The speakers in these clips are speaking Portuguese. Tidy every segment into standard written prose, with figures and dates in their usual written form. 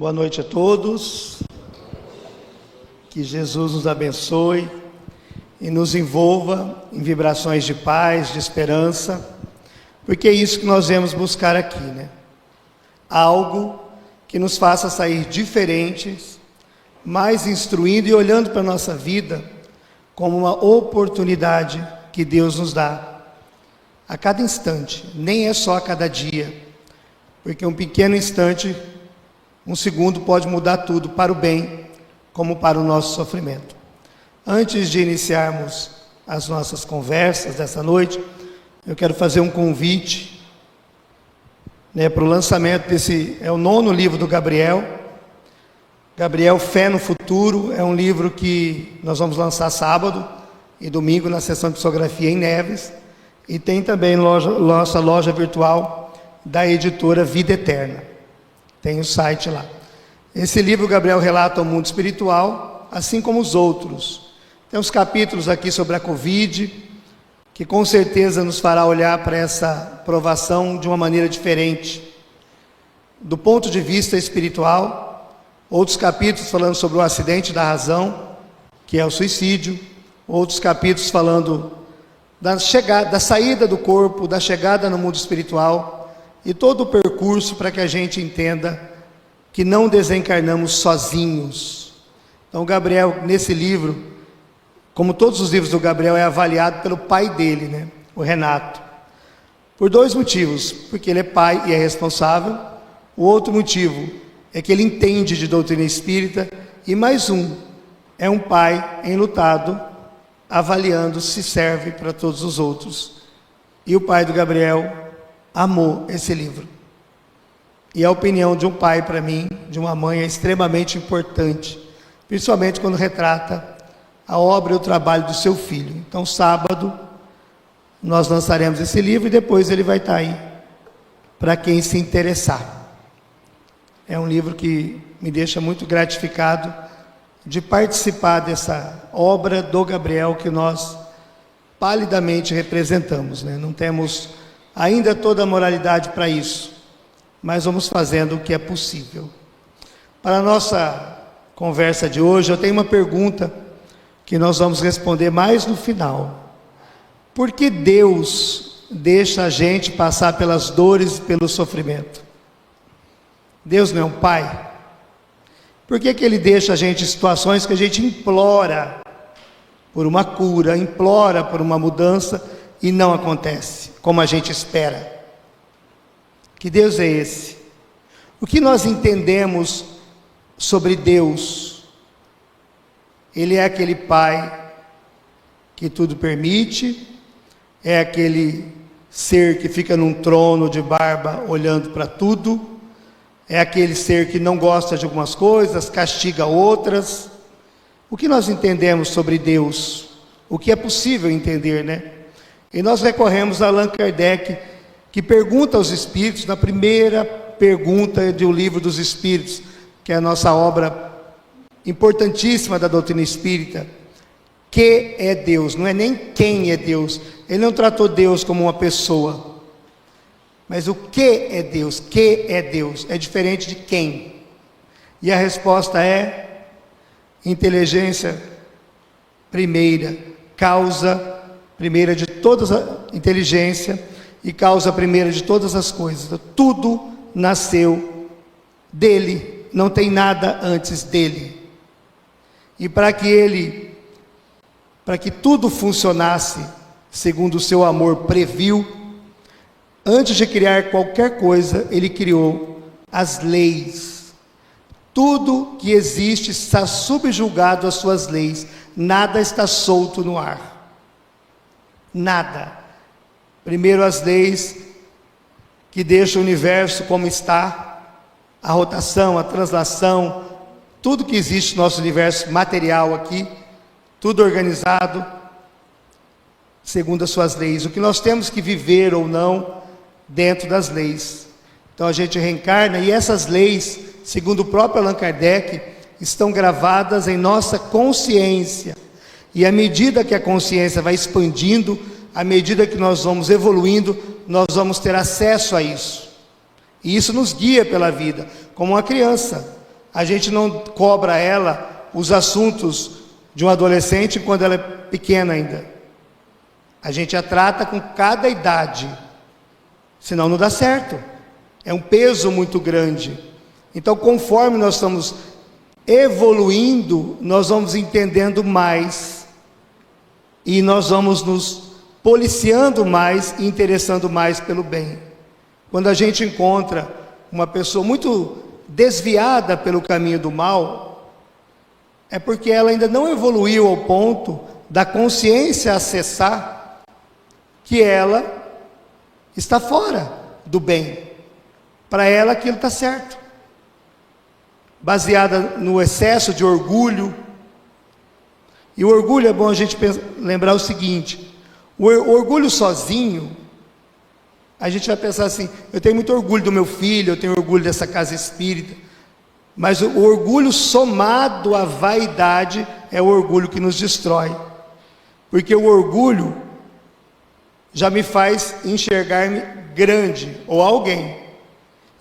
Boa noite a todos, que Jesus nos abençoe e nos envolva em vibrações de paz, de esperança, porque é isso que nós viemos buscar aqui, né? Algo que nos faça sair diferentes, mais instruindo e olhando para a nossa vida como uma oportunidade que Deus nos dá a cada instante, nem é só a cada dia, porque um pequeno instante, um segundo pode mudar tudo para o bem, como para o nosso sofrimento. Antes de iniciarmos as nossas conversas dessa noite, eu quero fazer um convite, para o lançamento desse, é o 9º livro do Gabriel. Gabriel, Fé no Futuro, é um livro que nós vamos lançar sábado e domingo na sessão de psicografia em Neves, e tem também nossa loja virtual da editora Vida Eterna. Tem o site lá. Esse livro, Gabriel relata o mundo espiritual, assim como os outros. Tem uns capítulos aqui sobre a Covid, que com certeza nos fará olhar para essa provação de uma maneira diferente. Do ponto de vista espiritual, outros capítulos falando sobre o acidente da razão, que é o suicídio. Outros capítulos falando da saída do corpo, da chegada no mundo espiritual, e todo o percurso para que a gente entenda que não desencarnamos sozinhos. Então Gabriel, nesse livro, como todos os livros do Gabriel, é avaliado pelo pai dele, o Renato, por 2 motivos: porque ele é pai e é responsável. O outro motivo é que ele entende de doutrina espírita, e mais um, é um pai enlutado, avaliando se serve para todos os outros. E o pai do Gabriel amou esse livro, e a opinião de um pai, para mim, de uma mãe, é extremamente importante, principalmente quando retrata a obra e o trabalho do seu filho. Então sábado nós lançaremos esse livro, e depois ele vai estar aí para quem se interessar. É um livro que me deixa muito gratificado de participar dessa obra do Gabriel, que nós palidamente representamos, Não temos ainda toda a moralidade para isso, mas vamos fazendo o que é possível. Para a nossa conversa de hoje, eu tenho uma pergunta que nós vamos responder mais no final. Por que Deus deixa a gente passar pelas dores e pelo sofrimento? Deus não é um pai? Por que Ele deixa a gente em situações que a gente implora por uma cura, implora por uma mudança, e não acontece como a gente espera? Que Deus é esse? O que nós entendemos sobre Deus? Ele é aquele pai que tudo permite, é aquele ser que fica num trono de barba olhando para tudo, é aquele ser que não gosta de algumas coisas, castiga outras. O que nós entendemos sobre Deus? O que é possível entender, E nós recorremos a Allan Kardec, que pergunta aos Espíritos, na primeira pergunta do Livro dos Espíritos, que é a nossa obra importantíssima da doutrina espírita: que é Deus? Não é nem quem é Deus. Ele não tratou Deus como uma pessoa, mas o que é Deus? Que é Deus? É diferente de quem. E a resposta é inteligência primeira, causa primeira de todas a inteligência e causa primeira de todas as coisas. Tudo nasceu dele, não tem nada antes dele. E para que tudo funcionasse segundo o seu amor previu, antes de criar qualquer coisa, ele criou as leis. Tudo que existe está subjugado às suas leis, nada está solto no ar. Nada. Primeiro, as leis que deixam o universo como está, a rotação, a translação, tudo que existe no nosso universo material aqui, tudo organizado segundo as suas leis. O que nós temos que viver ou não dentro das leis. Então a gente reencarna, e essas leis, segundo o próprio Allan Kardec, estão gravadas em nossa consciência. E à medida que a consciência vai expandindo, à medida que nós vamos evoluindo, nós vamos ter acesso a isso. E isso nos guia pela vida, como uma criança. a gente não cobra ela os assuntos de um adolescente quando ela é pequena ainda. A gente a trata com cada idade, senão não dá certo. É um peso muito grande. Então, conforme nós estamos evoluindo, nós vamos entendendo mais, e nós vamos nos policiando mais e interessando mais pelo bem. Quando a gente encontra uma pessoa muito desviada pelo caminho do mal, é porque ela ainda não evoluiu ao ponto da consciência acessar que ela está fora do bem. Para ela aquilo está certo. Baseada no excesso de orgulho. E o orgulho, é bom a gente lembrar o seguinte: o orgulho sozinho, a gente vai pensar assim, eu tenho muito orgulho do meu filho, eu tenho orgulho dessa casa espírita. Mas o orgulho somado à vaidade é o orgulho que nos destrói. Porque o orgulho já me faz enxergar-me grande, ou alguém.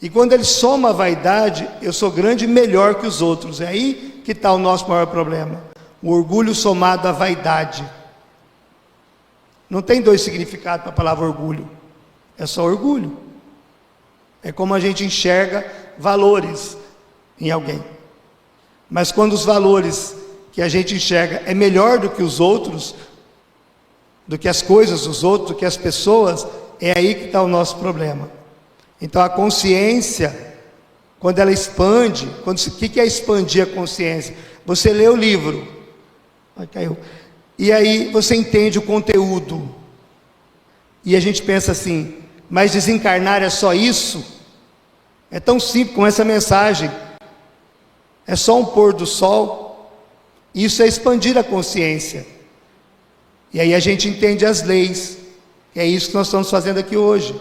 E quando ele soma a vaidade, eu sou grande e melhor que os outros. É aí que está o nosso maior problema. O orgulho somado à vaidade. Não tem dois significados para a palavra orgulho. É só orgulho. É como a gente enxerga valores em alguém. Mas quando os valores que a gente enxerga é melhor do que os outros, do que as coisas dos outros, do que as pessoas, é aí que está o nosso problema. Então a consciência, quando ela expande, o que é expandir a consciência? Você lê o livro, caiu, e aí você entende o conteúdo, e a gente pensa assim, mas desencarnar é só isso? É tão simples como essa mensagem, é só um pôr do sol. Isso é expandir a consciência, e aí a gente entende as leis, e é isso que nós estamos fazendo aqui hoje.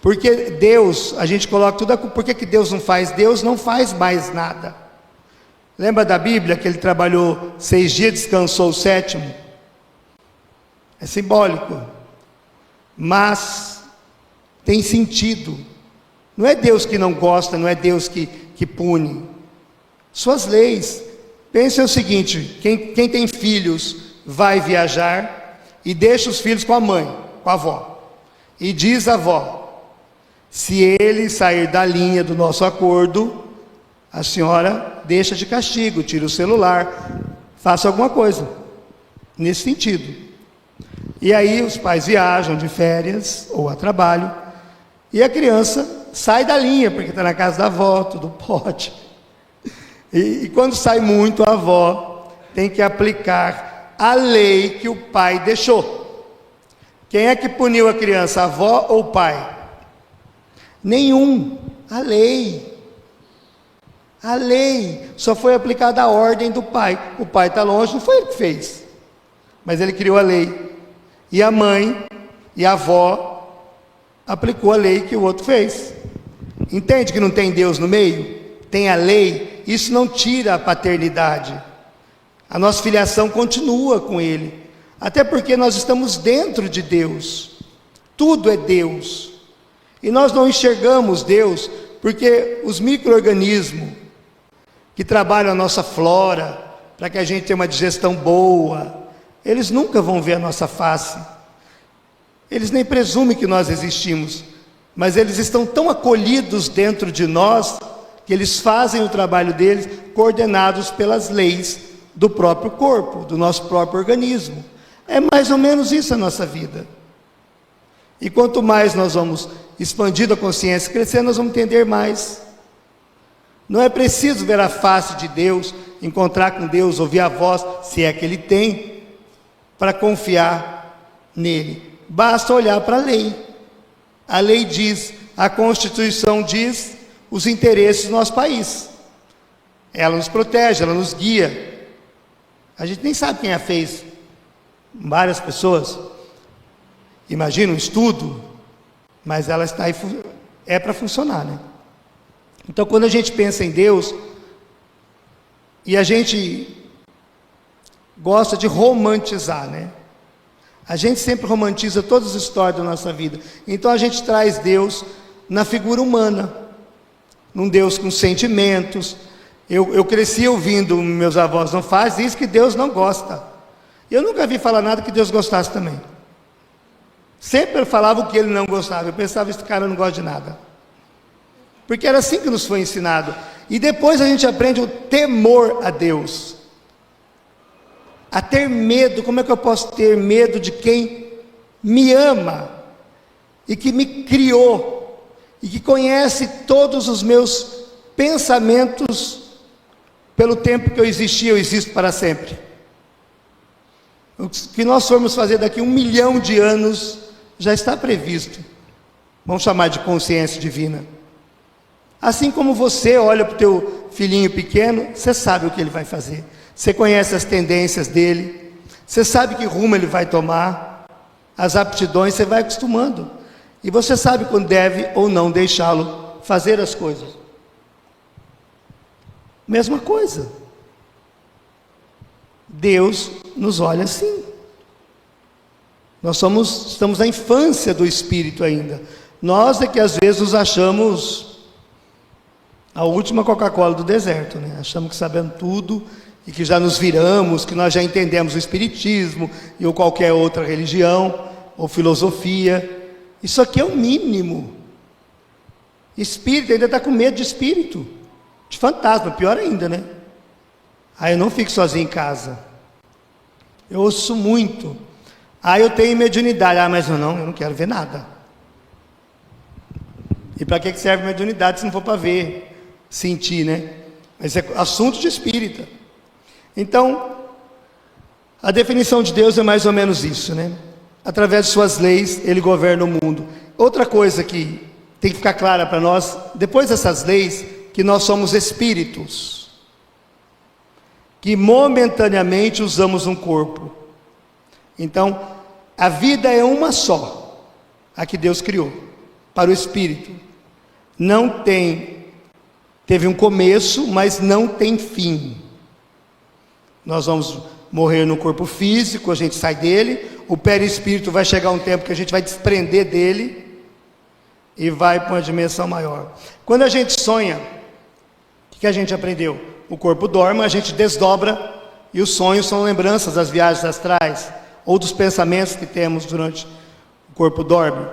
Porque Deus, a gente coloca tudo, por que Deus não faz? Deus não faz mais nada. Lembra da Bíblia que ele trabalhou 6 dias, descansou o 7º? É simbólico, mas tem sentido. Não é Deus que não gosta, não é Deus que pune. Suas leis. Pensem o seguinte, quem tem filhos vai viajar e deixa os filhos com a mãe, com a avó. E diz a avó, se ele sair da linha do nosso acordo, a senhora deixa de castigo, tira o celular, faça alguma coisa, nesse sentido. E aí os pais viajam de férias ou a trabalho, e a criança sai da linha, porque está na casa da avó, tudo pode. E quando sai muito, a avó tem que aplicar a lei que o pai deixou. Quem é que puniu a criança, a avó ou o pai? Nenhum. A lei. A lei. Só foi aplicada a ordem do pai. O pai está longe, não foi ele que fez. Mas ele criou a lei. E a mãe e a avó aplicou a lei que o outro fez. Entende que não tem Deus no meio? Tem a lei. Isso não tira a paternidade. A nossa filiação continua com Ele. Até porque nós estamos dentro de Deus. Tudo é Deus. E nós não enxergamos Deus, porque os micro-organismos que trabalham a nossa flora, para que a gente tenha uma digestão boa, eles nunca vão ver a nossa face. Eles nem presumem que nós existimos, mas eles estão tão acolhidos dentro de nós, que eles fazem o trabalho deles, coordenados pelas leis do próprio corpo, do nosso próprio organismo. É mais ou menos isso a nossa vida. E quanto mais nós vamos expandindo a consciência, crescendo, nós vamos entender mais. Não é preciso ver a face de Deus, encontrar com Deus, ouvir a voz, se é que Ele tem, para confiar nele. Basta olhar para a lei. A lei diz, a Constituição diz os interesses do nosso país. Ela nos protege, ela nos guia. A gente nem sabe quem a fez. Várias pessoas. Imagina um estudo, mas ela está aí, é para funcionar, né? Então, quando a gente pensa em Deus, e a gente gosta de romantizar, né? A gente sempre romantiza todas as histórias da nossa vida. Então a gente traz Deus na figura humana. num Deus com sentimentos. Eu cresci ouvindo meus avós: não faz isso que Deus não gosta. Eu nunca vi falar nada que Deus gostasse também. Sempre ele falava o que ele não gostava. Eu pensava: esse cara não gosta de nada. Porque era assim que nos foi ensinado. E depois a gente aprende o temor a Deus. A ter medo. Como é que eu posso ter medo de quem me ama e que me criou e que conhece todos os meus pensamentos pelo tempo que eu existi, eu existo para sempre? O que nós formos fazer daqui 1 milhão de anos já está previsto. Vamos chamar de consciência divina. Assim como você olha para o teu filhinho pequeno, você sabe o que ele vai fazer. Você conhece as tendências dele. Você sabe que rumo ele vai tomar. As aptidões, você vai acostumando. E você sabe quando deve ou não deixá-lo fazer as coisas. Mesma coisa. Deus nos olha assim. Nós estamos na infância do Espírito ainda. Nós é que às vezes nos achamos a última Coca-Cola do deserto, né? Achamos que sabemos tudo e que já nos viramos, que nós já entendemos o Espiritismo ou qualquer outra religião ou filosofia. Isso aqui é o mínimo. Espírito ainda está com medo de espírito, de fantasma, pior ainda, né? Aí eu não fico sozinho em casa. Eu ouço muito. Eu tenho mediunidade. Mas eu não quero ver nada. E para que serve mediunidade se não for para ver, sentir, né? Mas é assunto de espírita. Então, a definição de Deus é mais ou menos isso, né? Através de suas leis, Ele governa o mundo. Outra coisa que tem que ficar clara para nós, depois dessas leis, que nós somos espíritos, que momentaneamente usamos um corpo. Então, a vida é uma só, a que Deus criou, para o espírito. Não teve um começo, mas não tem fim. Nós vamos morrer no corpo físico, a gente sai dele. O perispírito vai chegar um tempo que a gente vai desprender dele e vai para uma dimensão maior. Quando a gente sonha, o que a gente aprendeu? O corpo dorme, a gente desdobra, e os sonhos são lembranças das viagens astrais ou dos pensamentos que temos durante o corpo dorme.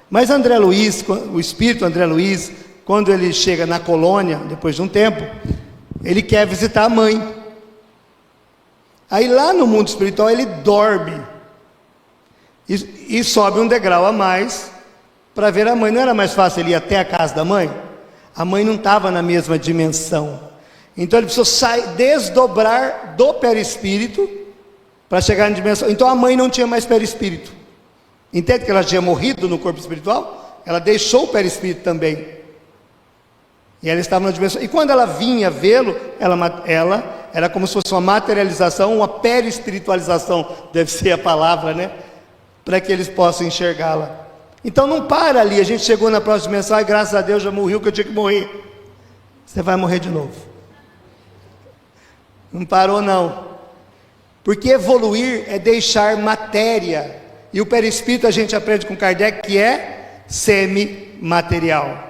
Mas André Luiz, o espírito André Luiz, quando ele chega na colônia, depois de um tempo, ele quer visitar a mãe. Aí lá no mundo espiritual ele dorme e sobe um degrau a mais para ver a mãe. Não era mais fácil ele ir até a casa da mãe? A mãe não estava na mesma dimensão. Então ele precisou desdobrar do perispírito para chegar na dimensão. Então a mãe não tinha mais perispírito. Entende que ela tinha morrido no corpo espiritual? Ela deixou o perispírito também. E ela estava na dimensão. E quando ela vinha vê-lo, ela era como se fosse uma materialização, uma perispiritualização, deve ser a palavra, né? Para que eles possam enxergá-la. Então não para ali. A gente chegou na próxima dimensão e graças a Deus já morri o que eu tinha que morrer. Você vai morrer de novo. Não parou não. Porque evoluir é deixar matéria. E o perispírito a gente aprende com Kardec que é semimaterial.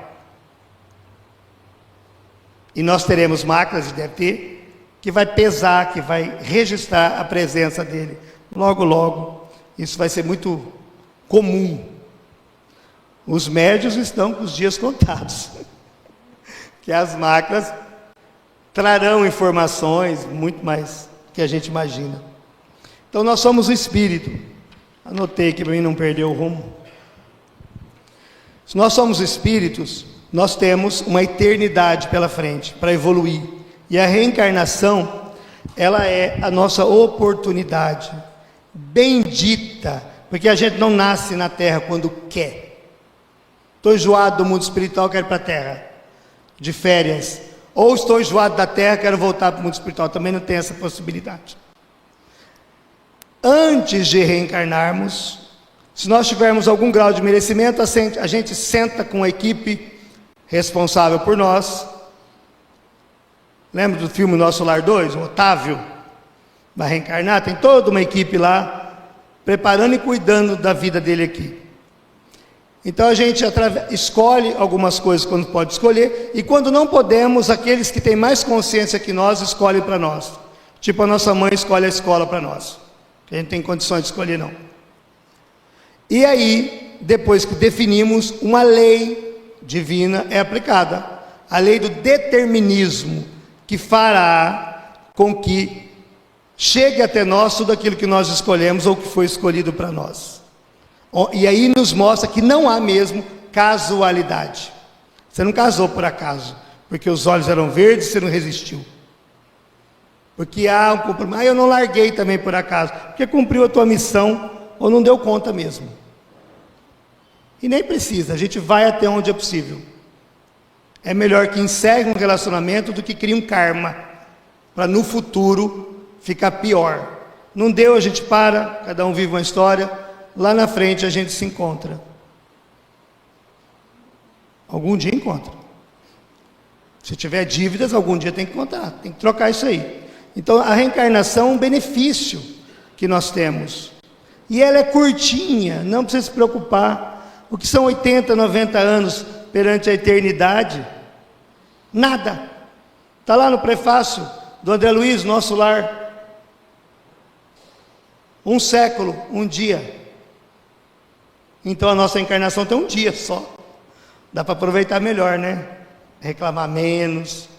E nós teremos máquinas, deve ter, que vai pesar, que vai registrar a presença dele. Logo, logo, isso vai ser muito comum. Os médios estão com os dias contados. Que as máquinas trarão informações muito mais que a gente imagina. Então nós somos o espírito. Anotei aqui para mim não perder o rumo. Se nós somos espíritos, nós temos uma eternidade pela frente para evoluir. E a reencarnação, ela é a nossa oportunidade bendita, porque a gente não nasce na terra quando quer. Estou enjoado do mundo espiritual, quero ir para a terra de férias. Ou estou enjoado da terra, quero voltar para o mundo espiritual. Também não tem essa possibilidade. Antes de reencarnarmos, se nós tivermos algum grau de merecimento, a gente senta com a equipe responsável por nós. Lembra do filme Nosso Lar 2? O Otávio vai reencarnar, tem toda uma equipe lá preparando e cuidando da vida dele aqui. Então a gente escolhe algumas coisas quando pode escolher, e quando não podemos, aqueles que têm mais consciência que nós escolhem para nós. Tipo a nossa mãe escolhe a escola para nós. A gente não tem condições de escolher, não. E aí, depois que definimos, uma lei divina é aplicada. A lei do determinismo, que fará com que chegue até nós tudo aquilo que nós escolhemos ou que foi escolhido para nós. E aí nos mostra que não há mesmo casualidade. Você não casou por acaso, porque os olhos eram verdes e você não resistiu. Porque há um compromisso. Eu não larguei também por acaso, porque cumpriu a tua missão ou não deu conta mesmo. E nem precisa, a gente vai até onde é possível. É melhor que encerre um relacionamento do que crie um karma, para no futuro ficar pior. Não deu, a gente para, cada um vive uma história, lá na frente a gente se encontra. Algum dia encontra. Se tiver dívidas, algum dia tem que contar, tem que trocar isso aí. Então a reencarnação é um benefício que nós temos. E ela é curtinha, não precisa se preocupar. O que são 80, 90 anos perante a eternidade? Nada. Está lá no prefácio do André Luiz, Nosso Lar. Um século, um dia. Então a nossa encarnação tem um dia só. Dá para aproveitar melhor, né? Reclamar menos.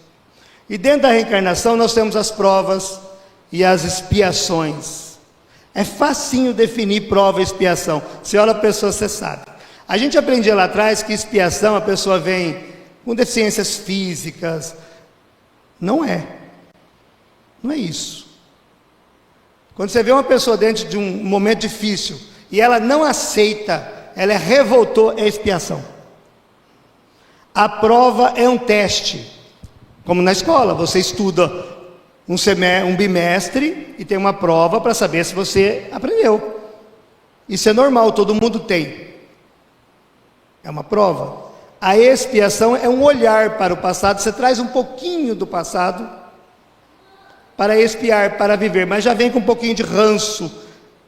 E dentro da reencarnação nós temos as provas e as expiações. É facinho definir prova e expiação. Você olha a pessoa, você sabe. A gente aprendia lá atrás que expiação, a pessoa vem com deficiências físicas. Não é. Não é isso. Quando você vê uma pessoa dentro de um momento difícil e ela não aceita, ela revoltou, é expiação. A prova é um teste. Como na escola, você estuda um bimestre e tem uma prova para saber se você aprendeu. Isso é normal, todo mundo tem. É uma prova. A expiação é um olhar para o passado. Você traz um pouquinho do passado para expiar, para viver, mas já vem com um pouquinho de ranço,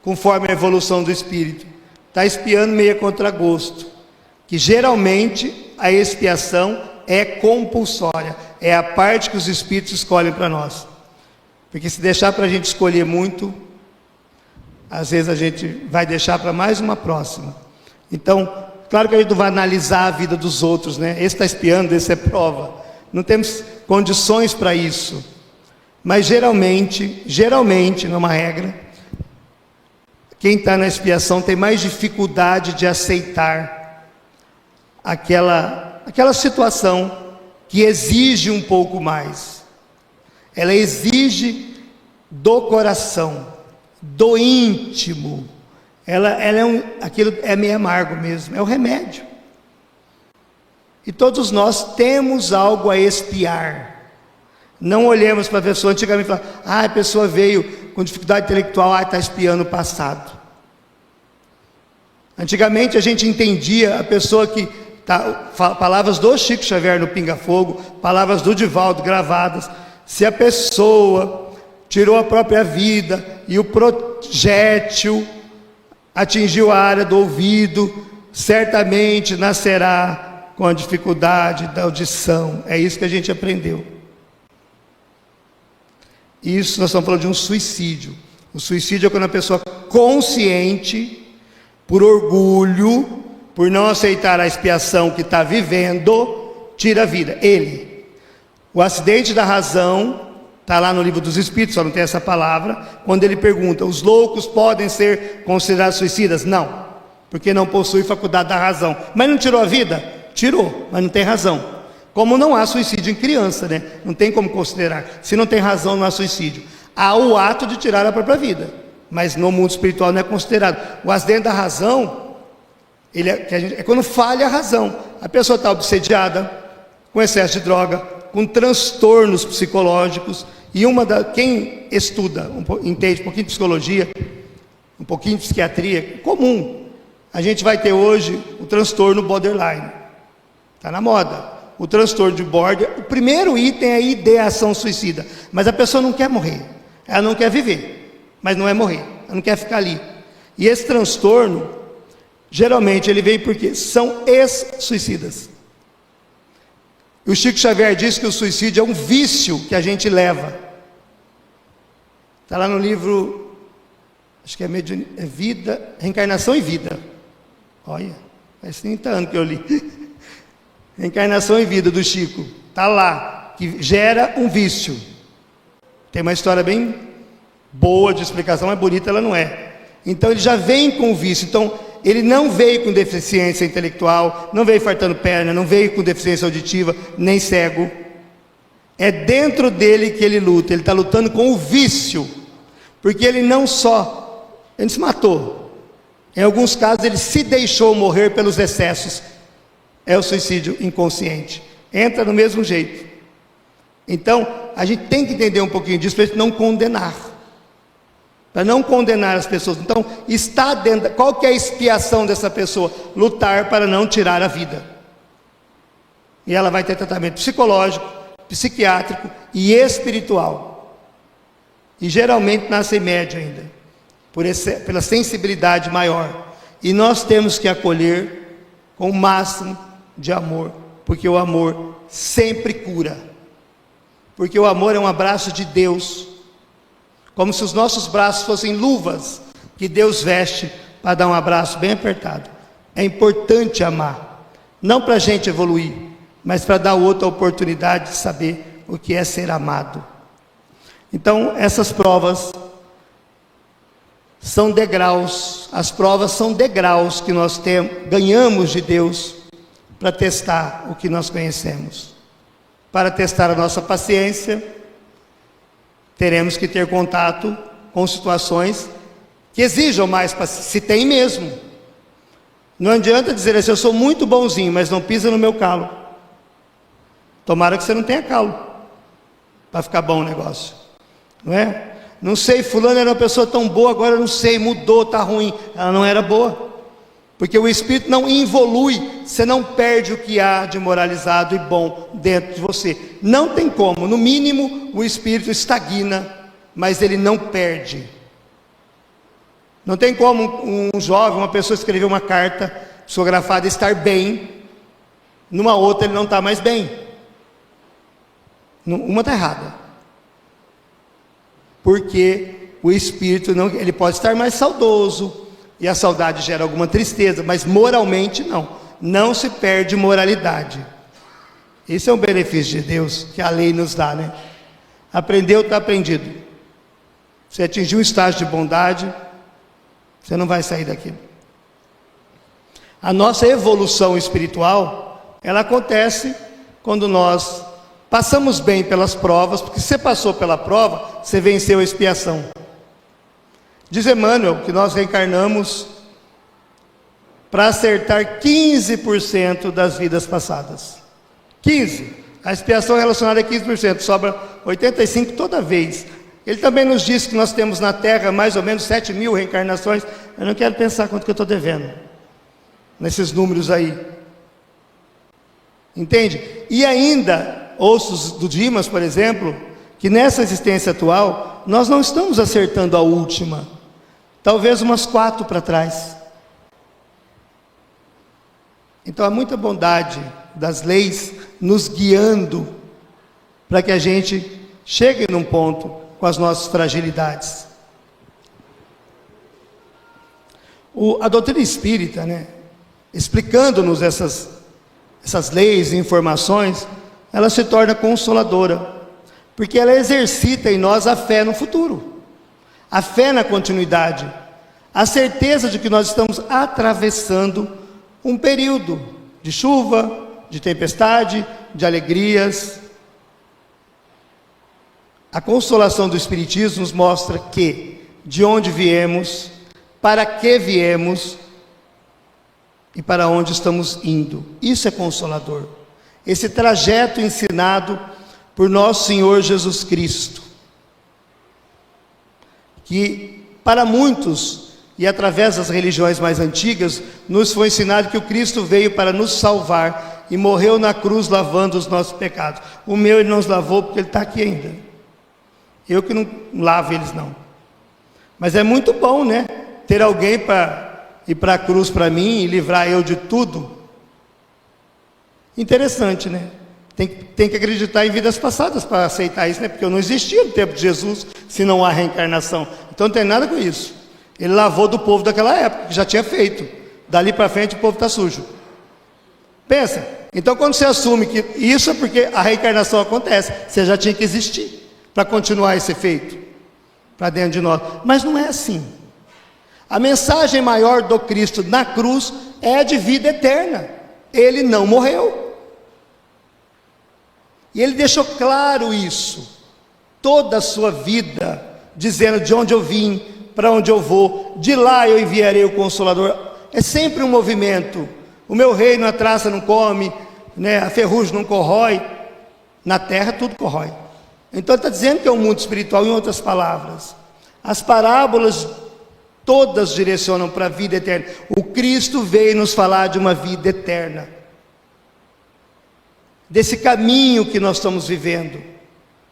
conforme a evolução do espírito. Está expiando meio a contragosto. Que geralmente a expiação é compulsória. É a parte que os espíritos escolhem para nós. Porque se deixar para a gente escolher muito, às vezes a gente vai deixar para mais uma próxima. Então, claro que a gente não vai analisar a vida dos outros, né? Esse está espiando, esse é prova. Não temos condições para isso. Mas geralmente, não é uma regra, quem está na expiação tem mais dificuldade de aceitar aquela situação que exige um pouco mais. Ela exige do coração, do íntimo. Aquilo é meio amargo mesmo, é o remédio. E todos nós temos algo a expiar. Não olhemos para a pessoa antigamente e falamos, a pessoa veio com dificuldade intelectual, está espiando o passado. Antigamente a gente entendia a pessoa que palavras do Chico Xavier no Pinga Fogo, palavras do Divaldo gravadas. Se a pessoa tirou a própria vida e o projétil atingiu a área do ouvido, certamente nascerá com a dificuldade da audição. É isso que a gente aprendeu. Isso nós estamos falando de um suicídio. O suicídio é quando a pessoa consciente, por orgulho, por não aceitar a expiação que está vivendo, tira a vida. Ele. O acidente da razão, está lá no livro dos Espíritos, só não tem essa palavra, quando ele pergunta, os loucos podem ser considerados suicidas? Não, porque não possui faculdade da razão. Mas não tirou a vida? Tirou, mas não tem razão. Como não há suicídio em criança, né? Não tem como considerar. Se não tem razão, não há suicídio. Há o ato de tirar a própria vida, mas no mundo espiritual não é considerado. O acidente da razão, é quando falha a razão. A pessoa está obsediada, com excesso de droga, com transtornos psicológicos, e quem estuda, entende um pouquinho de psicologia, um pouquinho de psiquiatria, comum, a gente vai ter hoje o transtorno borderline, está na moda, o transtorno de border. O primeiro item é a ideação suicida, mas a pessoa não quer morrer, ela não quer viver, mas não é morrer, ela não quer ficar ali. E esse transtorno, Geralmente ele vem porque são ex-suicidas. O Chico Xavier diz que o suicídio é um vício que a gente leva. Está lá no livro, acho que é Vida, Reencarnação e Vida. Olha, faz 30 anos que eu li. Reencarnação e Vida, do Chico. Está lá, que gera um vício. Tem uma história bem boa de explicação, mas bonita ela não é. Então ele já vem com o vício. Então ele não veio com deficiência intelectual, não veio fartando perna, não veio com deficiência auditiva, nem cego. É dentro dele que ele luta. Ele está lutando com o vício, porque ele não se matou. Em alguns casos ele se deixou morrer pelos excessos. É o suicídio inconsciente. Entra do mesmo jeito. Então a gente tem que entender um pouquinho disso para a gente não condenar. Para não condenar as pessoas. Então, está dentro. Qual que é a expiação dessa pessoa? Lutar para não tirar a vida. E ela vai ter tratamento psicológico, psiquiátrico e espiritual. E geralmente nasce médio ainda, pela sensibilidade maior. E nós temos que acolher com o máximo de amor, porque o amor sempre cura. Porque o amor é um abraço de Deus. Como se os nossos braços fossem luvas que Deus veste para dar um abraço bem apertado. É importante amar, não para a gente evoluir, mas para dar ao outro a oportunidade de saber o que é ser amado. Então essas provas são degraus, as provas são degraus que nós ganhamos de Deus para testar o que nós conhecemos. Para testar a nossa paciência, teremos que ter contato com situações que exijam mais paciência, se tem mesmo. Não adianta dizer assim, eu sou muito bonzinho, mas não pisa no meu calo. Tomara que você não tenha calo, para ficar bom o negócio, não é? Não sei, fulano era uma pessoa tão boa, agora não sei, mudou, está ruim. Ela não era boa, porque o Espírito não evolui, você não perde o que há de moralizado e bom dentro de você. Não tem como, no mínimo o Espírito estagna, mas ele não perde. Não tem como um jovem, uma pessoa escrever uma carta psicografada e estar bem, numa outra ele não está mais bem. Uma está errada. Porque o Espírito, não, ele pode estar mais saudoso, e a saudade gera alguma tristeza, mas moralmente não se perde moralidade. Esse é um benefício de Deus que a lei nos dá, né? Aprendeu, está aprendido. Você atingiu um estágio de bondade, você não vai sair daquilo. A nossa evolução espiritual, ela acontece quando nós passamos bem pelas provas, porque se você passou pela prova, você venceu a expiação. Diz Emmanuel que nós reencarnamos para acertar 15% das vidas passadas. 15%. A expiação relacionada é 15%, sobra 85% toda vez. Ele também nos diz que nós temos na Terra mais ou menos 7.000 reencarnações. Eu não quero pensar quanto que eu estou devendo nesses números aí. Entende? E ainda, ouço do Dimas, por exemplo, que nessa existência atual, nós não estamos acertando a última. Talvez umas 4 para trás. Então há muita bondade das leis nos guiando para que a gente chegue num ponto com as nossas fragilidades. A doutrina espírita, né, explicando-nos essas leis e informações, ela se torna consoladora, porque ela exercita em nós a fé no futuro. A fé na continuidade, a certeza de que nós estamos atravessando um período de chuva, de tempestade, de alegrias. A consolação do Espiritismo nos mostra que, de onde viemos, para que viemos e para onde estamos indo. Isso é consolador. Esse trajeto ensinado por nosso Senhor Jesus Cristo, que para muitos, e através das religiões mais antigas, nos foi ensinado que o Cristo veio para nos salvar e morreu na cruz lavando os nossos pecados. O meu ele não os lavou porque ele está aqui ainda. Eu que não lavo eles não. Mas é muito bom, né? Ter alguém para ir para a cruz para mim e livrar eu de tudo. Interessante, né? Tem que acreditar em vidas passadas para aceitar isso, né? Porque eu não existia no tempo de Jesus, se não há reencarnação. Então não tem nada com isso. Ele lavou do povo daquela época, que já tinha feito. Dali para frente o povo está sujo. Pensa. Então quando você assume que isso é porque a reencarnação acontece, você já tinha que existir para continuar esse efeito para dentro de nós. Mas não é assim. A mensagem maior do Cristo na cruz é de vida eterna. Ele não morreu. E ele deixou claro isso, toda a sua vida, dizendo de onde eu vim, para onde eu vou, de lá eu enviarei o Consolador. É sempre um movimento. O meu reino a traça não come, né? A ferrugem não corrói, na terra tudo corrói. Então está dizendo que é um mundo espiritual, em outras palavras. As parábolas todas direcionam para a vida eterna. O Cristo veio nos falar de uma vida eterna, desse caminho que nós estamos vivendo.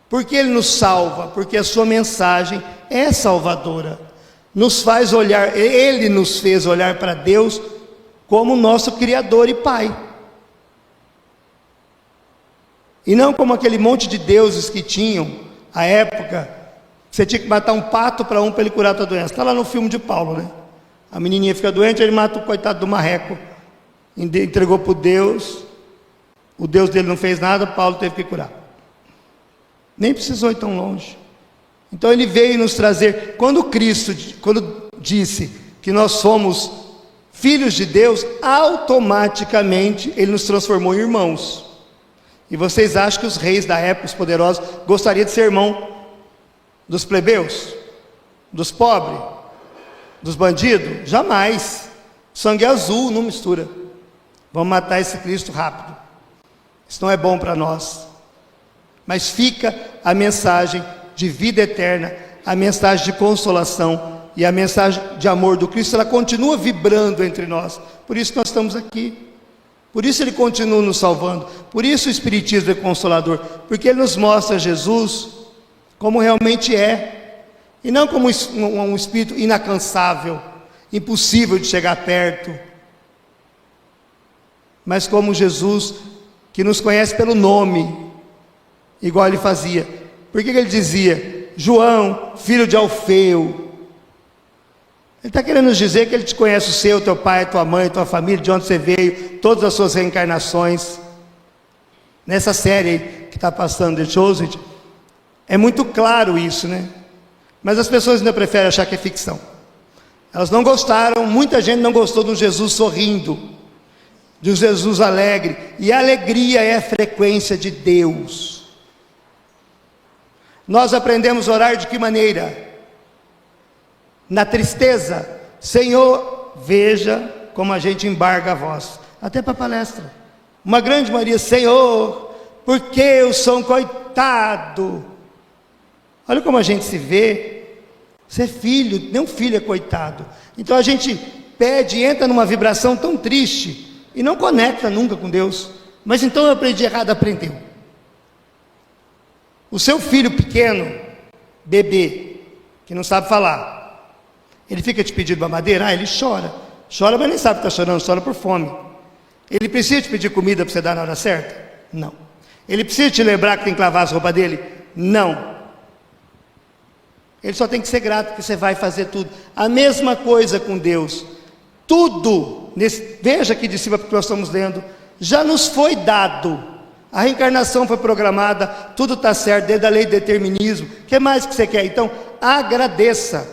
Porque Ele nos salva, porque a sua mensagem é salvadora, nos faz olhar, Ele nos fez olhar para Deus como nosso Criador e Pai, e não como aquele monte de deuses que tinham à época. Você tinha que matar um pato para ele curar a tua doença. Está lá no filme de Paulo, né? A menininha fica doente, ele mata o coitado do marreco, entregou para o Deus dele não fez nada, Paulo teve que curar. Nem precisou ir tão longe. Então ele veio nos trazer, quando Cristo, quando disse que nós somos filhos de Deus, automaticamente Ele nos transformou em irmãos. E vocês acham que os reis da época, os poderosos, gostariam de ser irmão dos plebeus, dos pobres, dos bandidos? Jamais. Sangue azul, não mistura. Vamos matar esse Cristo rápido. Isso não é bom para nós. Mas fica a mensagem de vida eterna, a mensagem de consolação e a mensagem de amor do Cristo. Ela continua vibrando entre nós. Por isso nós estamos aqui. Por isso Ele continua nos salvando. Por isso o Espiritismo é consolador. Porque Ele nos mostra Jesus como realmente é, e não como um espírito inacansável, impossível de chegar perto, mas como Jesus que nos conhece pelo nome, igual Ele fazia. Por que Ele dizia, João, filho de Alfeu? Ele está querendo nos dizer que Ele te conhece, o seu, teu pai, tua mãe, tua família, de onde você veio, todas as suas reencarnações. Nessa série que está passando, The Chosen, é muito claro isso, né? Mas as pessoas ainda preferem achar que é ficção. Elas não gostaram, muita gente não gostou de um Jesus sorrindo, de um Jesus alegre. E a alegria é a frequência de Deus. Nós aprendemos a orar de que maneira? Na tristeza. Senhor, veja como a gente embarga a voz, até para palestra. Uma grande maioria, Senhor, porque eu sou um coitado. Olha como a gente se vê. Ser filho, nem um filho é coitado. Então a gente pede e entra numa vibração tão triste e não conecta nunca com Deus. Mas então eu aprendi errado, aprendeu. O seu filho pequeno, bebê, que não sabe falar, ele fica te pedindo mamadeira? Ele chora. Chora, mas nem sabe que está chorando, chora por fome. Ele precisa te pedir comida para você dar na hora certa? Não. Ele precisa te lembrar que tem que lavar as roupas dele? Não. Ele só tem que ser grato, porque você vai fazer tudo. A mesma coisa com Deus. Tudo, veja aqui de cima, porque nós estamos lendo, já nos foi dado. A reencarnação foi programada, tudo está certo, desde a lei do determinismo. O que mais que você quer? Então, agradeça.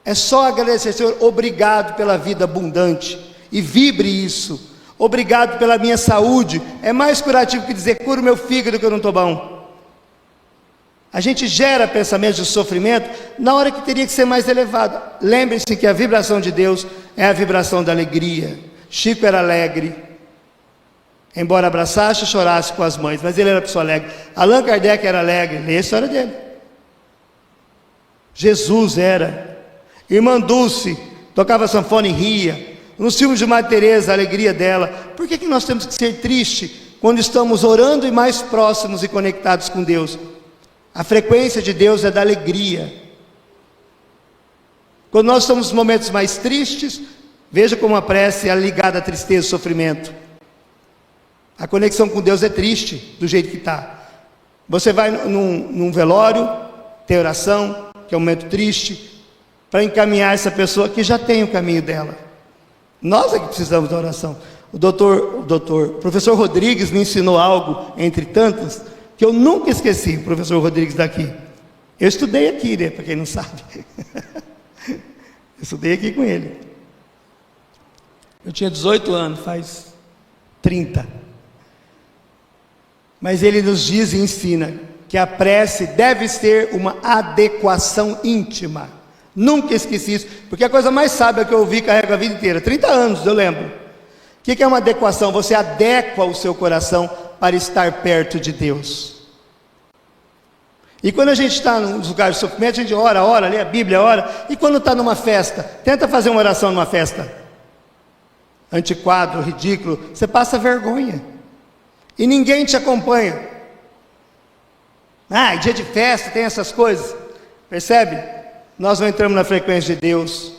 É só agradecer, Senhor, obrigado pela vida abundante, e vibre isso. Obrigado pela minha saúde. É mais curativo que dizer, cura o meu fígado que eu não estou bom. A gente gera pensamentos de sofrimento na hora que teria que ser mais elevado. Lembre-se que a vibração de Deus é a vibração da alegria. Chico era alegre, embora abraçasse e chorasse com as mães, mas ele era pessoa alegre. Allan Kardec era alegre, lê a história dele. Jesus era. Irmã Dulce tocava sanfona e ria. Nos filmes de Madre Teresa, a alegria dela. Por que nós temos que ser tristes quando estamos orando e mais próximos e conectados com Deus? A frequência de Deus é da alegria. Quando nós estamos nos momentos mais tristes, veja como a prece é ligada à tristeza e sofrimento. A conexão com Deus é triste, do jeito que está. Você vai num velório, tem oração, que é um momento triste, para encaminhar essa pessoa que já tem o caminho dela. Nós é que precisamos da oração. O professor Rodrigues me ensinou algo, entre tantas, que eu nunca esqueci, o professor Rodrigues daqui. Eu estudei aqui, né, para quem não sabe. Eu estudei aqui com ele. Eu tinha 18 anos, faz 30. Mas ele nos diz e ensina que a prece deve ter uma adequação íntima. Nunca esqueci isso, porque a coisa mais sábia que eu ouvi carrego a vida inteira, 30 anos eu lembro. O que é uma adequação? Você adequa o seu coração para estar perto de Deus. E quando a gente está nos lugares de sofrimento, a gente ora, lê a Bíblia, ora. E quando está numa festa, tenta fazer uma oração numa festa. Antiquado, ridículo, você passa vergonha. E ninguém te acompanha. Dia de festa, tem essas coisas. Percebe? Nós não entramos na frequência de Deus,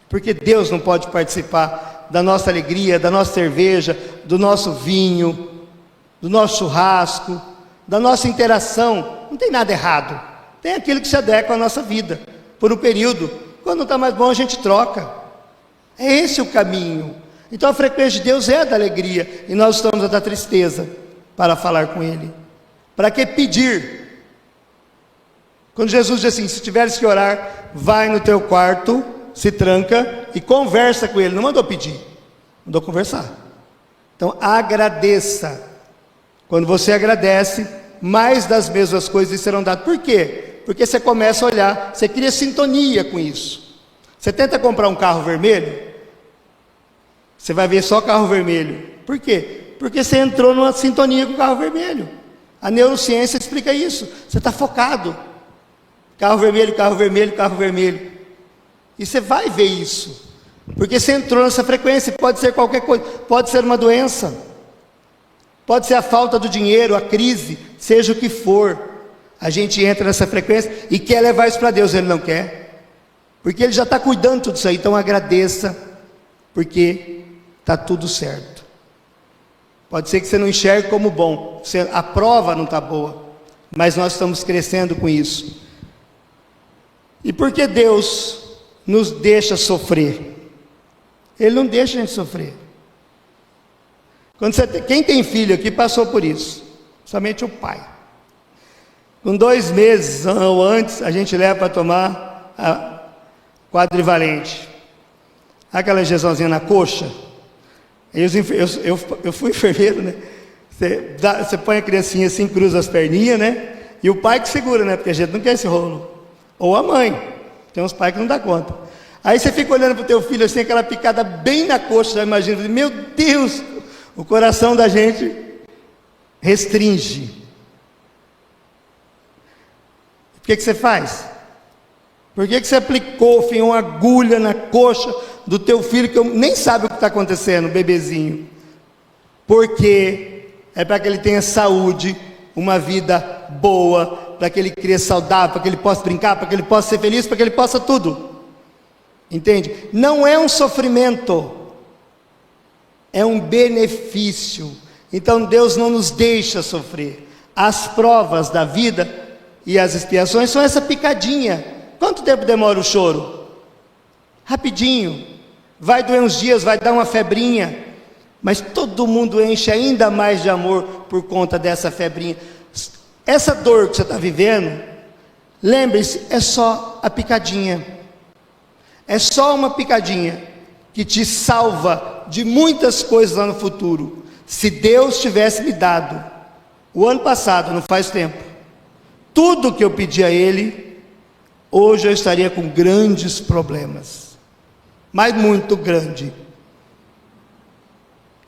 porque Deus não pode participar da nossa alegria, da nossa cerveja, do nosso vinho, do nosso churrasco, da nossa interação. Não tem nada errado. Tem aquilo que se adequa à nossa vida, por um período. Quando está mais bom, a gente troca. É esse o caminho. Então a frequência de Deus é a da alegria, e nós estamos a da tristeza para falar com Ele. Para que pedir? Quando Jesus diz assim, se tiveres que orar, vai no teu quarto, se tranca e conversa com Ele. Não mandou pedir, mandou conversar. Então agradeça. Quando você agradece, mais das mesmas coisas serão dadas. Por quê? Porque você começa a olhar, você cria sintonia com isso. Você tenta comprar um carro vermelho, você vai ver só carro vermelho. Por quê? Porque você entrou numa sintonia com o carro vermelho. A neurociência explica isso. Você está focado. Carro vermelho, carro vermelho, carro vermelho. E você vai ver isso. Porque você entrou nessa frequência. Pode ser qualquer coisa. Pode ser uma doença. Pode ser a falta do dinheiro, a crise, seja o que for. A gente entra nessa frequência e quer levar isso para Deus. Ele não quer. Porque Ele já está cuidando de tudo isso aí. Então agradeça. Porque está tudo certo. Pode ser que você não enxergue como bom. A prova não está boa. Mas nós estamos crescendo com isso. E por que Deus nos deixa sofrer? Ele não deixa a gente sofrer. Quem tem filho aqui passou por isso. Somente o pai. Com 2 meses ou antes, a gente leva para tomar a quadrivalente. Aquela injeçãozinha na coxa. Eu fui enfermeiro, né? Você põe a criancinha assim, cruza as perninhas, né? E o pai que segura, né? Porque a gente não quer esse rolo. Ou a mãe. Tem uns pais que não dá conta. Aí você fica olhando para o teu filho assim, aquela picada bem na coxa, já imagina, meu Deus, o coração da gente restringe. O que você faz? Por que você aplicou, enfiou uma agulha na coxa do teu filho, que nem sabe o que está acontecendo, bebezinho? Porque é para que ele tenha saúde, uma vida boa, para que ele cresça saudável, para que ele possa brincar, para que ele possa ser feliz, para que ele possa tudo. Entende? Não é um sofrimento, é um benefício. Então Deus não nos deixa sofrer. As provas da vida e as expiações são essa picadinha. Quanto tempo demora o choro? Rapidinho. Vai doer uns dias, vai dar uma febrinha, mas todo mundo enche ainda mais de amor por conta dessa febrinha. Essa dor que você está vivendo, lembre-se, é só a picadinha. É só uma picadinha que te salva de muitas coisas lá no futuro. Se Deus tivesse me dado, o ano passado, não faz tempo, tudo que eu pedi a Ele, hoje eu estaria com grandes problemas. Mas muito grande.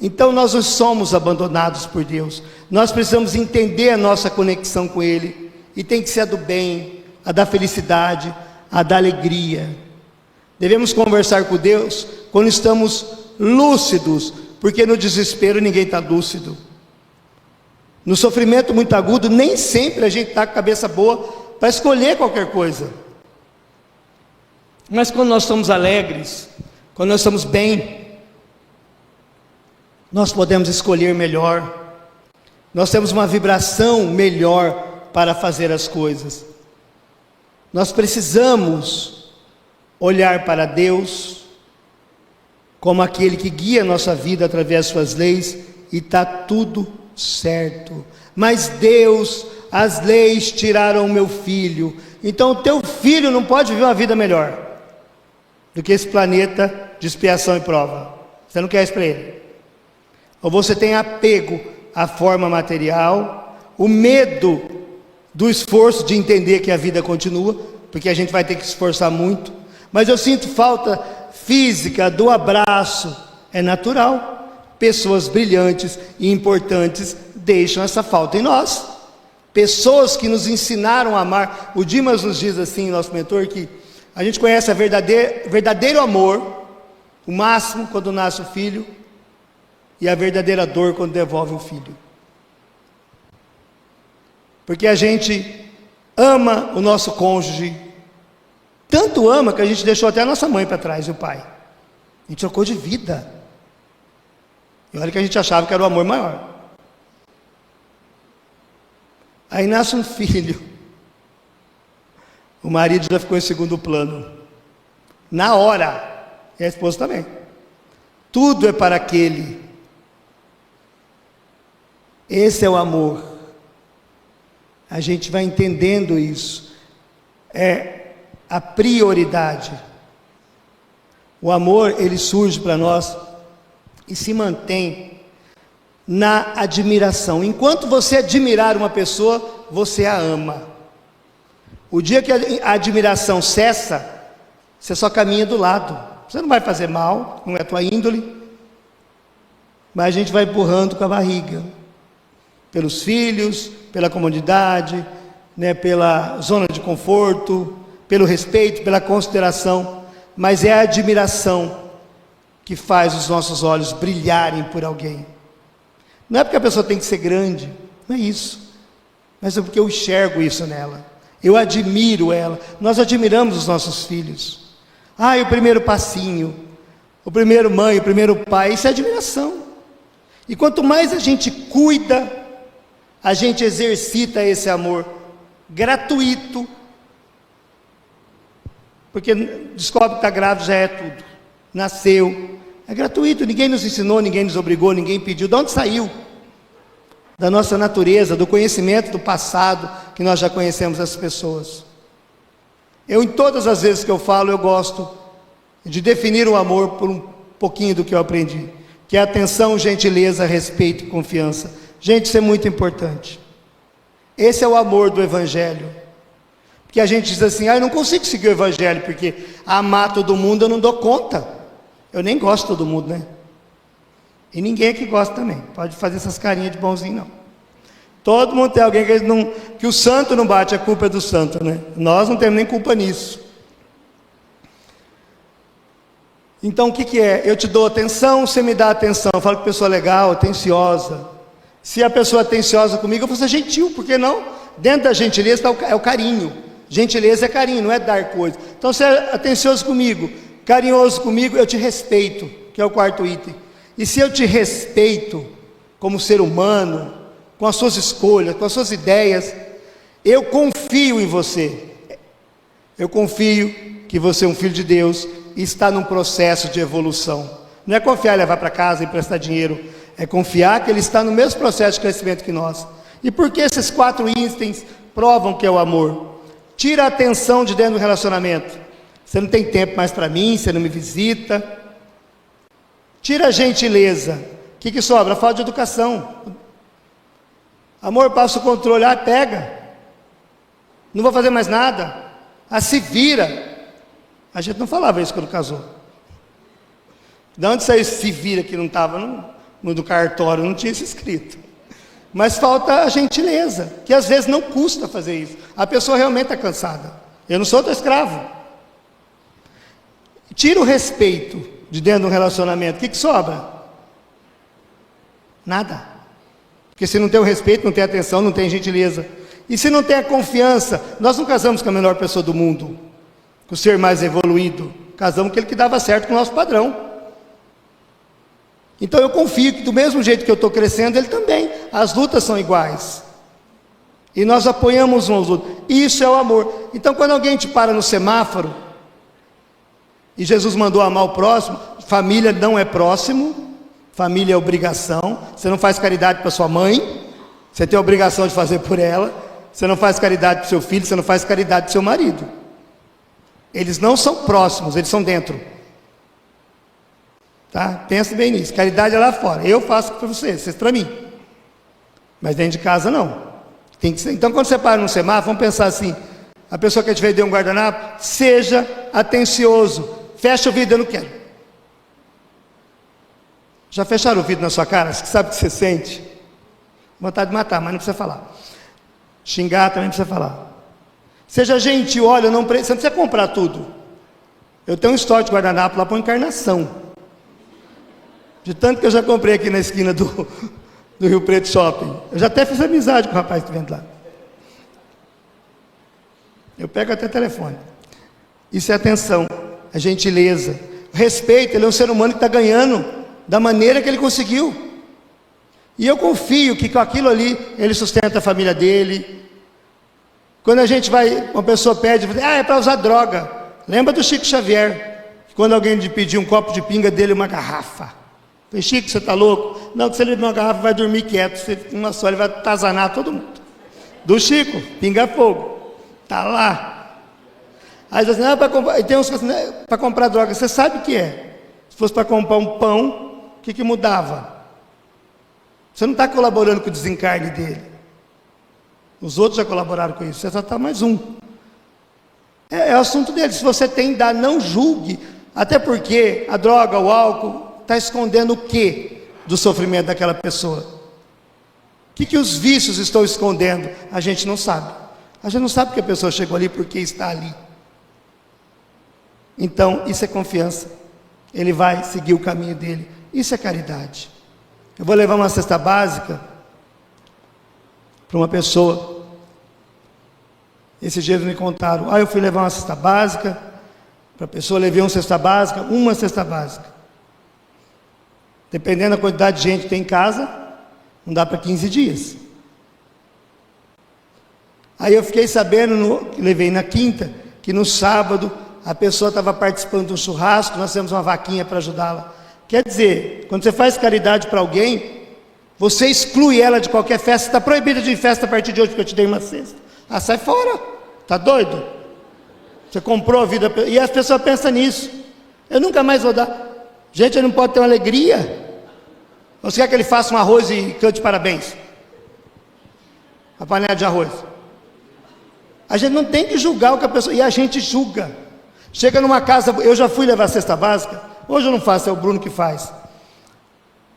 Então nós não somos abandonados por Deus. Nós precisamos entender a nossa conexão com Ele. E tem que ser a do bem, a da felicidade, a da alegria. Devemos conversar com Deus quando estamos lúcidos, porque no desespero ninguém está lúcido. No sofrimento muito agudo, nem sempre a gente está com a cabeça boa para escolher qualquer coisa. Mas quando nós estamos alegres, quando nós estamos bem, nós podemos escolher melhor. Nós temos uma vibração melhor para fazer as coisas. Nós precisamos olhar para Deus como aquele que guia a nossa vida através das suas leis, e está tudo certo. Mas Deus, as leis tiraram o meu filho, então o teu filho não pode viver uma vida melhor do que esse planeta de expiação e prova. Você não quer isso para ele? Ou você tem apego à forma material, o medo do esforço de entender que a vida continua, porque a gente vai ter que se esforçar muito. Mas eu sinto falta física do abraço. É natural. Pessoas brilhantes e importantes deixam essa falta em nós. Pessoas que nos ensinaram a amar. O Dimas nos diz assim, nosso mentor, que a gente conhece o verdadeiro amor, o máximo quando nasce o filho, e a verdadeira dor quando devolve o filho. Porque a gente ama o nosso cônjuge, tanto ama que a gente deixou até a nossa mãe para trás e o pai. A gente trocou de vida. E olha que a gente achava que era o amor maior. Aí nasce um filho. O marido já ficou em segundo plano. Na hora. E a esposa também. Tudo é para aquele. Esse é o amor. A gente vai entendendo isso. É a prioridade. O amor, ele surge para nós e se mantém na admiração. Enquanto você admirar uma pessoa, você a ama. O dia que a admiração cessa, você só caminha do lado. Você não vai fazer mal, não é tua índole, mas a gente vai empurrando com a barriga. Pelos filhos, pela comunidade, né, pela zona de conforto, pelo respeito, pela consideração. Mas é a admiração que faz os nossos olhos brilharem por alguém. Não é porque a pessoa tem que ser grande, não é isso, mas é porque eu enxergo isso nela, eu admiro ela. Nós admiramos os nossos filhos. O primeiro passinho, o primeiro mãe, o primeiro pai, isso é admiração. E quanto mais a gente cuida, a gente exercita esse amor gratuito, porque descobre que está grávida, já é tudo, nasceu, é gratuito, ninguém nos ensinou, ninguém nos obrigou, ninguém pediu. De onde saiu? Da nossa natureza, do conhecimento do passado, que nós já conhecemos as pessoas. Em todas as vezes que eu falo, eu gosto de definir o amor por um pouquinho do que eu aprendi, que é atenção, gentileza, respeito e confiança. Gente, isso é muito importante. Esse é o amor do Evangelho. Porque a gente diz assim, eu não consigo seguir o Evangelho, porque amar todo mundo eu não dou conta. Eu nem gosto de todo mundo, né? E ninguém aqui gosta também. Pode fazer essas carinhas de bonzinho, não. Todo mundo tem alguém que o santo não bate, a culpa é do santo, né? Nós não temos nem culpa nisso. Então o que é? Eu te dou atenção, você me dá atenção. Eu falo que pessoa legal, atenciosa. Se a pessoa é atenciosa comigo, eu vou ser gentil, por que não? Dentro da gentileza é o carinho. Gentileza é carinho, não é dar coisa. Então você é atencioso comigo, carinhoso comigo, eu te respeito, que é o quarto item. E se eu te respeito como ser humano, com as suas escolhas, com as suas ideias, eu confio em você. Eu confio que você é um filho de Deus e está num processo de evolução. Não é confiar e levar para casa e emprestar dinheiro, é confiar que ele está no mesmo processo de crescimento que nós. E por que esses 4 itens provam que é o amor? Tira a atenção de dentro do relacionamento. Você não tem tempo mais para mim, você não me visita. Tira a gentileza. O que sobra? Falta de educação. Amor, passa o controle. Pega. Não vou fazer mais nada. Se vira. A gente não falava isso quando casou. De onde saiu esse se vira que não estava no cartório? Não tinha isso escrito. Mas falta a gentileza, que às vezes não custa fazer isso. A pessoa realmente está cansada. Eu não sou teu escravo. Tira o respeito de dentro do relacionamento. O que sobra? Nada. Porque se não tem o respeito, não tem atenção, não tem gentileza. E se não tem a confiança, nós não casamos com a melhor pessoa do mundo. com o ser mais evoluído. Casamos com aquele que dava certo com o nosso padrão. Então eu confio que do mesmo jeito que eu estou crescendo, ele também. As lutas são iguais. E nós apoiamos uns aos outros. Isso é o amor. Então quando alguém te para no semáforo, e Jesus mandou amar o próximo, família não é próximo, família é obrigação. Você não faz caridade para sua mãe, você tem a obrigação de fazer por ela. Você não faz caridade para o seu filho, você não faz caridade para o seu marido. Eles não são próximos, eles são dentro. Tá? Pensa bem nisso. Caridade é lá fora. Eu faço para vocês para mim. Mas dentro de casa não. Tem que ser. Então quando você para no semáforo, vamos pensar assim: a pessoa que te veio deu um guardanapo, seja atencioso. Fecha o vidro, eu não quero. Já fecharam o vidro na sua cara? Você sabe o que você sente? Vontade de matar, mas não precisa falar. Xingar também não precisa falar. Seja gentil, olha, você não precisa comprar tudo. Eu tenho um estoque de guardanapo lá para Encarnação. De tanto que eu já comprei aqui na esquina do Rio Preto Shopping. Eu já até fiz amizade com o rapaz que vende lá. Eu pego até telefone. Isso é atenção, é gentileza. Respeito, ele é um ser humano que está ganhando da maneira que ele conseguiu. E eu confio que com aquilo ali, ele sustenta a família dele. Quando a gente vai, uma pessoa pede, é para usar droga. Lembra do Chico Xavier? Quando alguém lhe pediu um copo de pinga dele, uma garrafa. Eu falei, Chico, você está louco? Não, que se ele beber uma garrafa, vai dormir quieto. Você, uma só, ele vai atazanar todo mundo. Do Chico, pinga fogo. Está lá. Aí diz assim, não, tem uns assim, para comprar droga. Você sabe o que é? Se fosse para comprar um pão, o que mudava? Você não está colaborando com o desencarne dele. Os outros já colaboraram com isso. Você só está mais um. É o assunto dele. Se você tem, dá, não julgue. Até porque a droga, o álcool, está escondendo o quê do sofrimento daquela pessoa? O que os vícios estão escondendo? A gente não sabe. A gente não sabe que a pessoa chegou ali porque está ali. Então, isso é confiança. Ele vai seguir o caminho dele. Isso é caridade. Eu vou levar uma cesta básica para uma pessoa. Esses dias me contaram, eu fui levar uma cesta básica para a pessoa, levei uma cesta básica. Dependendo da quantidade de gente que tem em casa, não dá para 15 dias. Aí eu fiquei sabendo, levei na quinta, que no sábado a pessoa estava participando de um churrasco, nós temos uma vaquinha para ajudá-la. Quer dizer, quando você faz caridade para alguém, você exclui ela de qualquer festa. Está proibida de ir festa a partir de hoje porque eu te dei uma cesta. Sai fora, está doido? Você comprou a vida, e as pessoas pensam nisso. Eu nunca mais vou dar. Gente, ele não pode ter uma alegria. Você quer que ele faça um arroz e cante parabéns? A panela de arroz. A gente não tem que julgar o que a pessoa... E a gente julga. Chega numa casa... Eu já fui levar a cesta básica. Hoje eu não faço, é o Bruno que faz.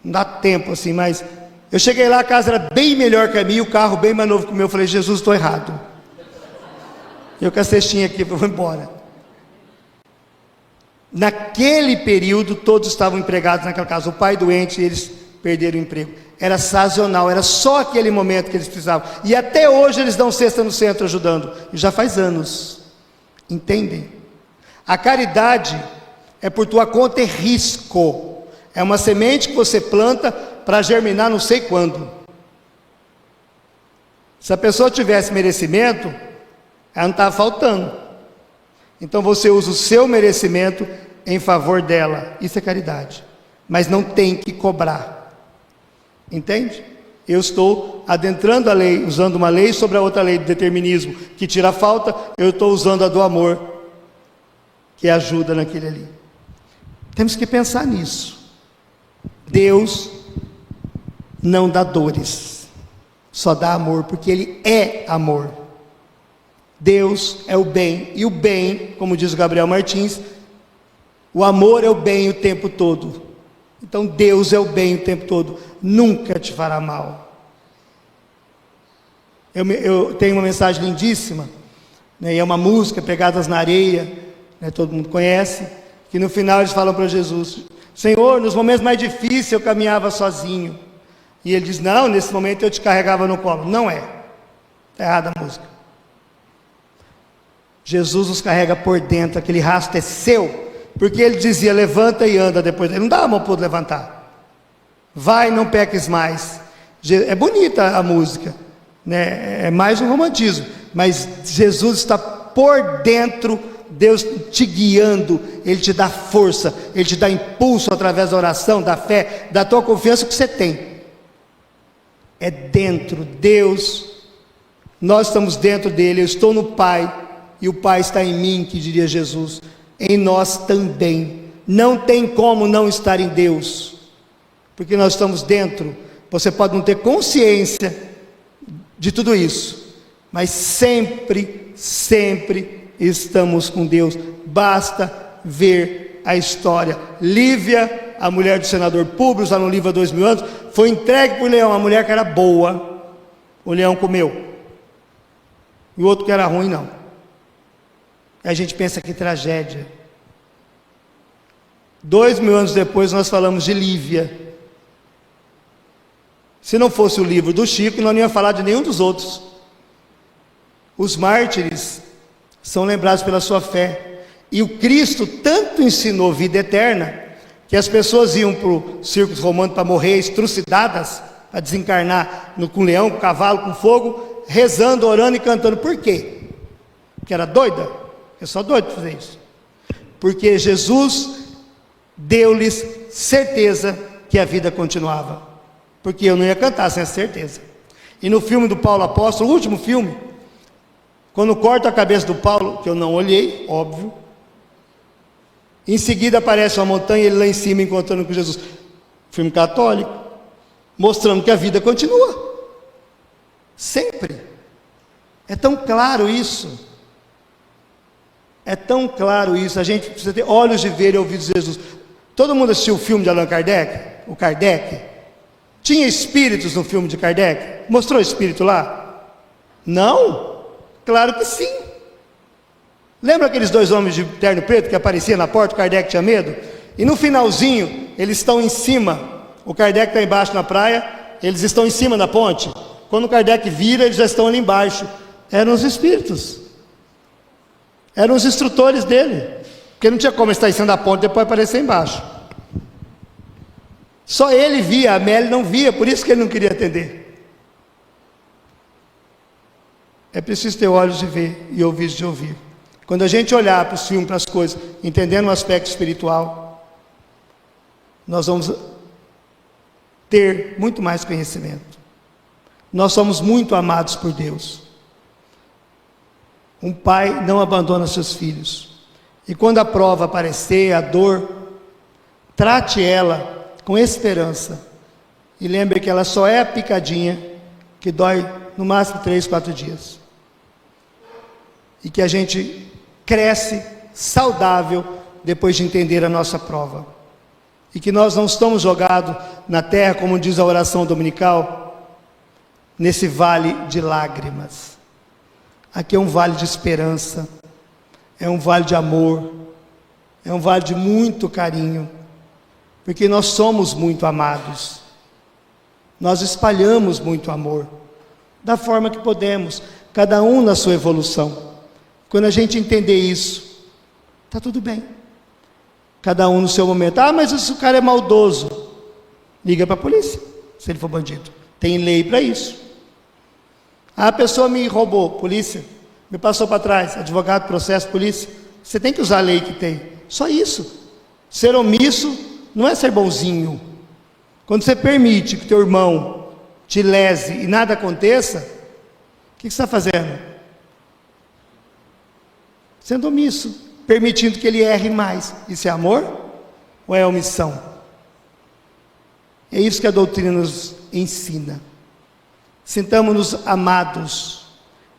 Não dá tempo assim, mas... Eu cheguei lá, a casa era bem melhor que a minha, o carro bem mais novo que o meu. Eu falei, Jesus, estou errado. Eu com a cestinha aqui, eu vou embora. Naquele período, todos estavam empregados naquela casa. O pai doente, eles perderam o emprego. Era sazonal, era só aquele momento que eles precisavam. E até hoje eles dão cesta no centro ajudando. E já faz anos. Entendem? A caridade é por tua conta e risco. É uma semente que você planta para germinar não sei quando. Se a pessoa tivesse merecimento, ela não estava faltando. Então você usa o seu merecimento em favor dela. Isso é caridade. Mas não tem que cobrar. Entende? Eu estou adentrando a lei, usando uma lei sobre a outra lei do determinismo, que tira a falta, eu estou usando a do amor, que ajuda naquele ali. Temos que pensar nisso. Deus não dá dores, só dá amor, porque Ele é amor. Deus é o bem, e o bem, como diz o Gabriel Martins, o amor é o bem o tempo todo. Então Deus é o bem o tempo todo, nunca te fará mal. Eu tenho uma mensagem lindíssima, né, e é uma música, Pegadas na Areia, né, todo mundo conhece, que no final eles falam para Jesus, Senhor, nos momentos mais difíceis eu caminhava sozinho, e ele diz, não, nesse momento eu te carregava no colo. Não é, está errada a música. Jesus nos carrega por dentro, aquele rastro é seu, porque ele dizia, levanta e anda depois. Ele não dá a mão para levantar. Vai, não peques mais. É bonita a música, né? É mais um romantismo, mas Jesus está por dentro, Deus te guiando, Ele te dá força, Ele te dá impulso através da oração, da fé, da tua confiança que você tem. É dentro, Deus, nós estamos dentro dele, eu estou no Pai, e o Pai está em mim, que diria Jesus, em nós também. Não tem como não estar em Deus, porque nós estamos dentro. Você pode não ter consciência de tudo isso, mas sempre, sempre estamos com Deus. Basta ver a história. Lívia, a mulher do senador Públio, lá no livro há 2000 anos, foi entregue por leão. A mulher que era boa, o leão comeu, e o outro que era ruim não. A gente pensa que tragédia. 2000 anos depois nós falamos de Lívia. Se não fosse o livro do Chico, nós não íamos falar de nenhum dos outros. Os mártires são lembrados pela sua fé, e o Cristo tanto ensinou vida eterna, que as pessoas iam para o circo romano para morrer estrucidadas, para desencarnar com leão, com cavalo, com fogo, rezando, orando e cantando. Por quê? Porque era doida? É só doido para fazer isso. Porque Jesus deu-lhes certeza que a vida continuava, porque eu não ia cantar sem essa certeza. E no filme do Paulo Apóstolo, o último filme, quando corta a cabeça do Paulo, que eu não olhei, óbvio, em seguida aparece uma montanha, ele lá em cima encontrando com Jesus. Filme católico, mostrando que a vida continua, sempre. É tão claro isso, é tão claro isso. A gente precisa ter olhos de ver e ouvidos de Jesus. Todo mundo assistiu o filme de Allan Kardec? O Kardec? Tinha espíritos no filme de Kardec? Mostrou espírito lá? Não? Claro que sim. Lembra aqueles dois homens de terno preto que apareciam na porta? O Kardec tinha medo? E no finalzinho, eles estão em cima. O Kardec está embaixo na praia, eles estão em cima da ponte. Quando o Kardec vira, eles já estão ali embaixo. Eram os espíritos. Eram os instrutores dele. Porque não tinha como estar em cima da ponte e depois aparecer embaixo. Só ele via, a Amélie não via, por isso que ele não queria atender. É preciso ter olhos de ver e ouvidos de ouvir. Quando a gente olhar para os filmes, para as coisas, entendendo o aspecto espiritual, nós vamos ter muito mais conhecimento. Nós somos muito amados por Deus. Um pai não abandona seus filhos. E quando a prova aparecer, a dor, trate ela com esperança. E lembre que ela só é a picadinha que dói no máximo 3, 4 dias. E que a gente cresce saudável depois de entender a nossa prova. E que nós não estamos jogados na terra, como diz a oração dominical, nesse vale de lágrimas. Aqui é um vale de esperança, é um vale de amor, é um vale de muito carinho, porque nós somos muito amados, nós espalhamos muito amor, da forma que podemos, cada um na sua evolução. Quando a gente entender isso, está tudo bem, cada um no seu momento. Ah, mas esse cara é maldoso, liga para a polícia, se ele for bandido, tem lei para isso. Ah, a pessoa me roubou, polícia, me passou para trás, advogado, processo, polícia. Você tem que usar a lei que tem, só isso. Ser omisso não é ser bonzinho. Quando você permite que teu irmão te lese e nada aconteça, o que você está fazendo? Sendo omisso, permitindo que ele erre mais. Isso é amor ou é omissão? É isso que a doutrina nos ensina. Sintamos-nos amados,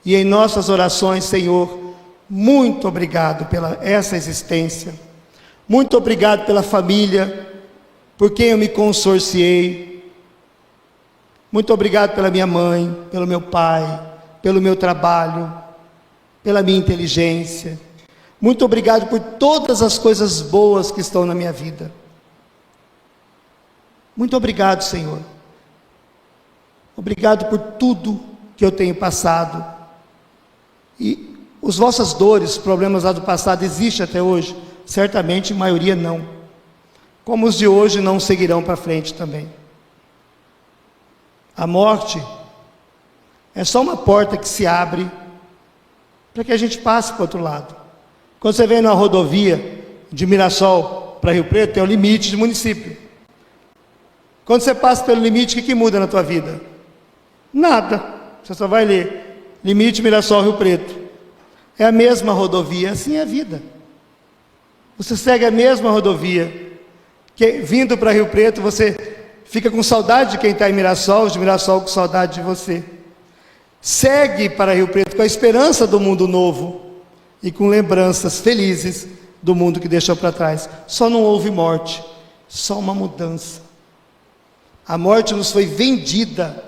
e em nossas orações, Senhor, muito obrigado pela essa existência, muito obrigado pela família, por quem eu me consorciei, muito obrigado pela minha mãe, pelo meu pai, pelo meu trabalho, pela minha inteligência, muito obrigado por todas as coisas boas que estão na minha vida. Muito obrigado, Senhor. Obrigado por tudo que eu tenho passado. E As vossas dores, problemas lá do passado existem até hoje? Certamente, a maioria não. Como os de hoje não seguirão para frente também. A morte é só uma porta que se abre para que a gente passe para o outro lado. Quando você vem na rodovia de Mirassol para Rio Preto, tem o limite de município. Quando você passa pelo limite, o que muda na tua vida? Nada. Você só vai ler limite Mirassol Rio Preto. É a mesma rodovia, assim é a vida. Você segue a mesma rodovia. Vindo para Rio Preto, você fica com saudade de quem está em Mirassol, de Mirassol com saudade de você. Segue para Rio Preto com a esperança do mundo novo e com lembranças felizes do mundo que deixou para trás. Só não houve morte, só uma mudança. A morte nos foi vendida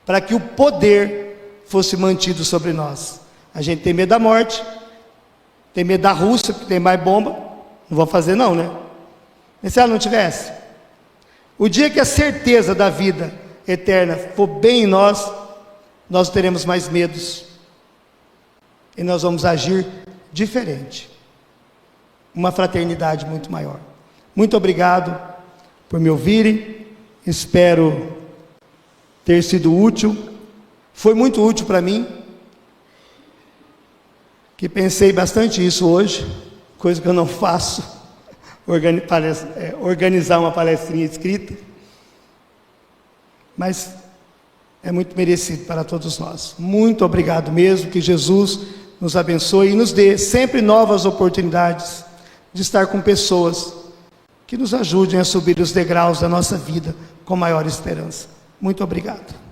para que o poder fosse mantido sobre nós. A gente tem medo da morte, tem medo da Rússia, porque tem mais bomba. Não vou fazer não, né? E se ela não tivesse? O dia que a certeza da vida eterna for bem em nós, nós teremos mais medos. E nós vamos agir diferente. Uma fraternidade muito maior. Muito obrigado por me ouvirem. Espero ter sido útil. Foi muito útil para mim, que pensei bastante isso hoje, coisa que eu não faço, organizar uma palestrinha escrita, mas é muito merecido para todos nós. Muito obrigado mesmo, que Jesus nos abençoe e nos dê sempre novas oportunidades de estar com pessoas que nos ajudem a subir os degraus da nossa vida com maior esperança. Muito obrigado.